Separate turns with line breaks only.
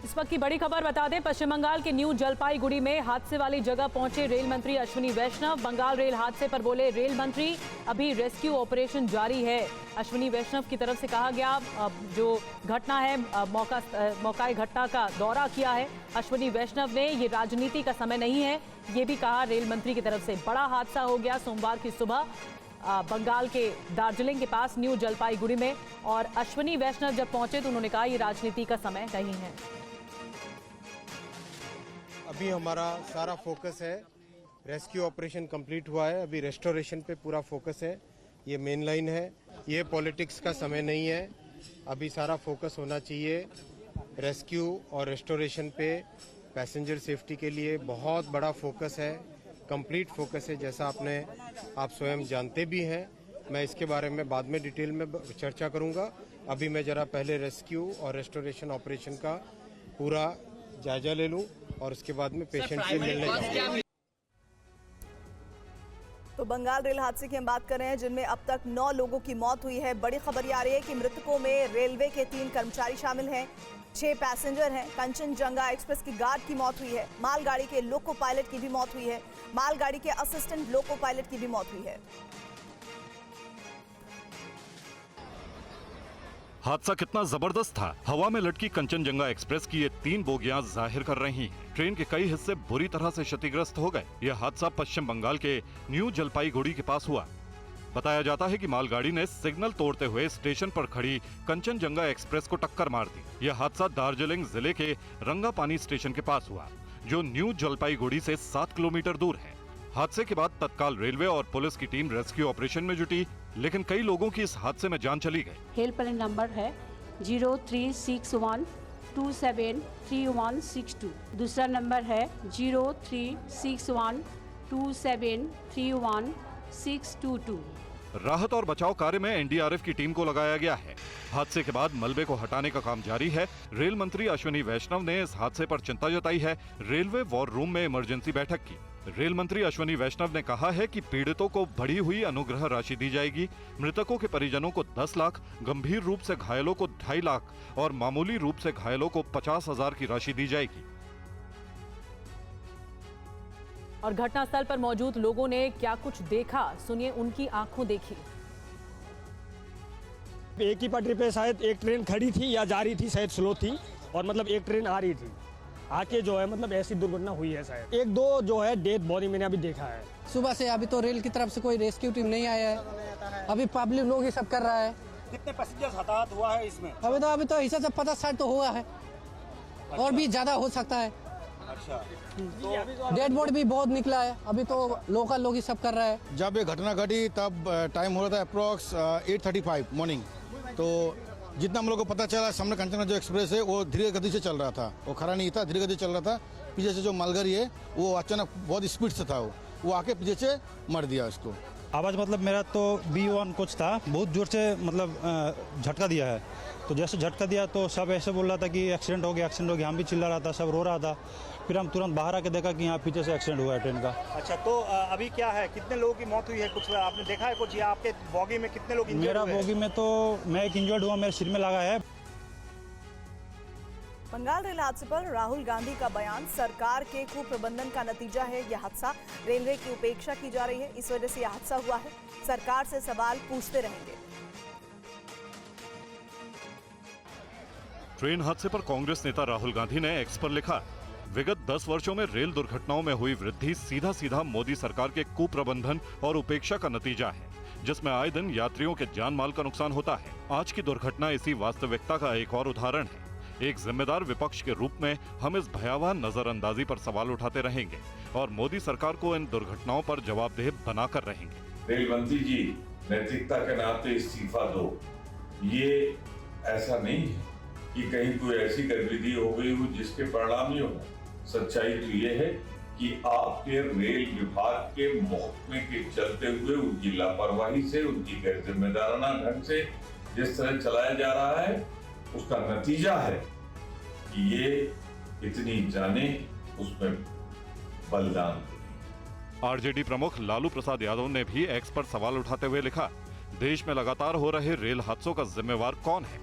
इस वक्त की बड़ी खबर बता दें, पश्चिम बंगाल के न्यू जलपाईगुड़ी में हादसे वाली जगह पहुंचे रेल मंत्री अश्विनी वैष्णव। बंगाल रेल हादसे पर बोले रेल मंत्री, अभी रेस्क्यू ऑपरेशन जारी है। अश्विनी वैष्णव की तरफ से कहा गया, जो घटना है मौका घटना का दौरा किया है अश्विनी वैष्णव ने। ये राजनीति का समय नहीं है, ये भी कहा रेल मंत्री की तरफ से। बड़ा हादसा हो गया सोमवार की सुबह बंगाल के दार्जिलिंग के पास न्यू जलपाईगुड़ी में, और अश्विनी वैष्णव जब पहुंचे तो उन्होंने कहा ये राजनीति का समय नहीं है।
अभी हमारा सारा फोकस है, रेस्क्यू ऑपरेशन कंप्लीट हुआ है, अभी रेस्टोरेशन पे पूरा फोकस है। ये मेन लाइन है, ये पॉलिटिक्स का समय नहीं है। अभी सारा फोकस होना चाहिए रेस्क्यू और रेस्टोरेशन पे। पैसेंजर सेफ्टी के लिए बहुत बड़ा फोकस है, कंप्लीट फोकस है, जैसा आप स्वयं जानते भी हैं। मैं इसके बारे में बाद में डिटेल में चर्चा करूंगा। अभी मैं जरा पहले रेस्क्यू और रेस्टोरेशन ऑपरेशन का पूरा जायजा ले लूं और उसके बाद में पेशेंट से मिलने जाऊंगा।
तो बंगाल रेल हादसे की हम बात कर रहे हैं, जिनमें अब तक 9 लोगों की मौत हुई है। बड़ी खबर ये आ रही है कि मृतकों में रेलवे के 3 कर्मचारी शामिल हैं, 6 पैसेंजर हैं। कंचनजंगा एक्सप्रेस की गार्ड की मौत हुई है, मालगाड़ी के लोको पायलट की भी मौत हुई है, मालगाड़ी के असिस्टेंट लोको पायलट की भी मौत हुई है।
हादसा कितना जबरदस्त था। हवा में लटकी कंचनजंगा एक्सप्रेस की ये 3 बोगियां जाहिर कर रही हैं। ट्रेन के कई हिस्से बुरी तरह से क्षतिग्रस्त हो गए। यह हादसा पश्चिम बंगाल के न्यू जलपाईगुड़ी के पास हुआ। बताया जाता है कि मालगाड़ी ने सिग्नल तोड़ते हुए स्टेशन पर खड़ी कंचनजंगा एक्सप्रेस को टक्कर मार दी। यह हादसा दार्जिलिंग जिले के रंगापानी स्टेशन के पास हुआ, जो न्यू जलपाईगुड़ी से 7 किलोमीटर दूर है। हादसे के बाद तत्काल रेलवे और पुलिस की टीम रेस्क्यू ऑपरेशन में जुटी, लेकिन कई लोगों की इस हादसे में जान चली गई।
हेल्पलाइन नंबर है 0361273162। दूसरा नंबर है 0361273162।
राहत और बचाव कार्य में एनडीआरएफ की टीम को लगाया गया है। हादसे के बाद मलबे को हटाने का काम जारी है। रेल मंत्री अश्विनी वैष्णव ने इस हादसे पर चिंता जताई है। रेलवे वॉर रूम में इमरजेंसी बैठक की। रेल मंत्री अश्विनी वैष्णव ने कहा है कि पीड़ितों को बढ़ी हुई अनुग्रह राशि दी जाएगी। मृतकों के परिजनों को 10 लाख, गंभीर रूप से घायलों को 2.5 लाख और मामूली रूप से घायलों को 50,000 की राशि दी जाएगी।
और घटनास्थल पर मौजूद लोगों ने क्या कुछ देखा, सुनिए उनकी आंखों देखी।
एक ही पटरी पे शायद एक ट्रेन खड़ी थी या जा रही थी, शायद स्लो थी, और मतलब एक ट्रेन आ रही थी, आके जो है मतलब ऐसी दुर्घटना हुई है। शायद 1-2 जो है डेड बॉडी मैंने अभी देखा है।
सुबह से अभी तो रेल की तरफ से कोई रेस्क्यू टीम नहीं आया है, अभी पब्लिक लोग ही सब कर रहा है।
कितने पैसेंजर्स हताहत हुआ है इसमें?
अभी तो हिसाब से 50-60 तो हुआ है। अच्छा। और भी ज्यादा हो सकता है।
अच्छा,
तो डेड बॉडी भी बहुत निकला है। अभी तो लोकल लोग ही सब कर रहा है।
जब ये घटना घटी तब टाइम हो रहा था अप्रॉक्स 8:35 मॉर्निंग। तो जितना हम लोग को पता चला, सामने कंचनजंगा जो एक्सप्रेस है वो धीरे गति से चल रहा था, वो खड़ा नहीं था, धीरे गति चल रहा था। पीछे से जो मालगाड़ी है वो अचानक बहुत स्पीड से था, वो आके पीछे से मार दिया उसको।
आवाज़ मतलब मेरा तो B1 कुछ था, बहुत जोर से मतलब झटका दिया है। तो जैसे झटका दिया तो सब ऐसे बोल रहा था कि एक्सीडेंट हो गया, एक्सीडेंट हो गया। हम भी चिल्ला रहा था, सब रो रहा था। फिर हम तुरंत बाहर आके देखा कि यहाँ पीछे से एक्सीडेंट हुआ है ट्रेन का।
अच्छा, तो अभी क्या है, कितने लोगों की मौत हुई है, कुछ आपने देखा है कुछ, या आपके बोगी में कितने लोग इंजर्ड हुए?
मेरा बोगी में तो मैं एक इंजर्ड हुआ, मेरे सिर में लगा है।
बंगाल रेल हादसे पर राहुल गांधी का बयान, सरकार के कुप्रबंधन का नतीजा है यह हादसा, रेलवे की उपेक्षा की जा रही है, इस वजह से यह हादसा हुआ है, सरकार से सवाल पूछते रहेंगे।
ट्रेन हादसे पर कांग्रेस नेता राहुल गांधी ने एक्स पर लिखा, विगत 10 वर्षों में रेल दुर्घटनाओं में हुई वृद्धि सीधा मोदी सरकार के कुप्रबंधन और उपेक्षा का नतीजा है, जिसमें आए दिन यात्रियों के जान माल का नुकसान होता है। आज की दुर्घटना इसी वास्तविकता का एक और उदाहरण है। एक जिम्मेदार विपक्ष के रूप में हम इस भयावह नजरअंदाजी पर सवाल उठाते रहेंगे और मोदी सरकार को इन दुर्घटनाओं पर जवाबदेह बनाकर रहेंगे।
रेल मंत्री जी, नैतिकता के नाते इस्तीफा दो। ये ऐसा नहीं है कि कहीं कोई ऐसी गतिविधि हो गई हो जिसके परिणाम ही हो। सच्चाई तो ये है कि आपके रेल विभाग के महकमे के चलते हुए, उनकी लापरवाही से, उनकी गैर जिम्मेदाराना ढंग से जिस तरह चलाया जा रहा है, उसका नतीजा है कि ये इतनी जाने उसमें बलिदान।
आरजेडी प्रमुख लालू प्रसाद यादव ने भी एक्स पर सवाल उठाते हुए लिखा, देश में लगातार हो रहे रेल हादसों का जिम्मेवार कौन है?